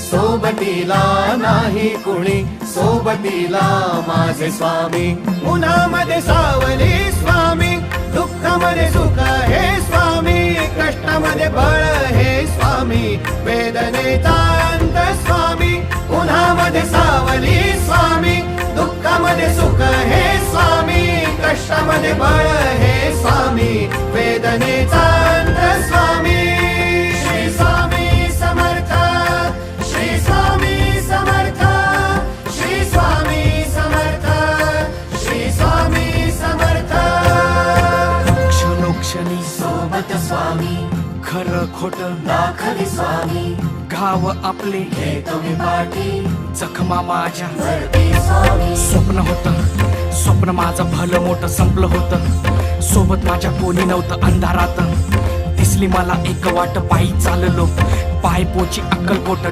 सोबतीला नाही कुणी, सोबतीला माझे स्वामी. उन्हामध्ये सावली स्वामी, दुःखामध्ये सुख हे स्वामी, कष्टामध्ये बळ हे स्वामी, वेदनेचा अंत स्वामी. उन्हामध्ये सावली स्वामी, दुःखामध्ये सुख हे स्वामी, कष्टामध्ये बळ हे स्वामी, वेदनेचा अंत स्वामी. श्री स्वामी समर्थ, श्री स्वामी समर्थ, श्री स्वामी समर्थ, श्री स्वामी समर्थ. क्षणोक्षणी सोबत स्वामी, खरं खोट दाखवी स्वामी, घाव आपले हे तुम्ही पाठी जखमा माझ्या. भरती स्वामी. स्वप्न होतं, स्वप्न माझं भलं मोठं संपलं होतं. सोबत माझ्या कोणी नव्हतं अंधारात. दिसली मला एक वाट, पायी चाललो पाय पोची अक्कलकोट.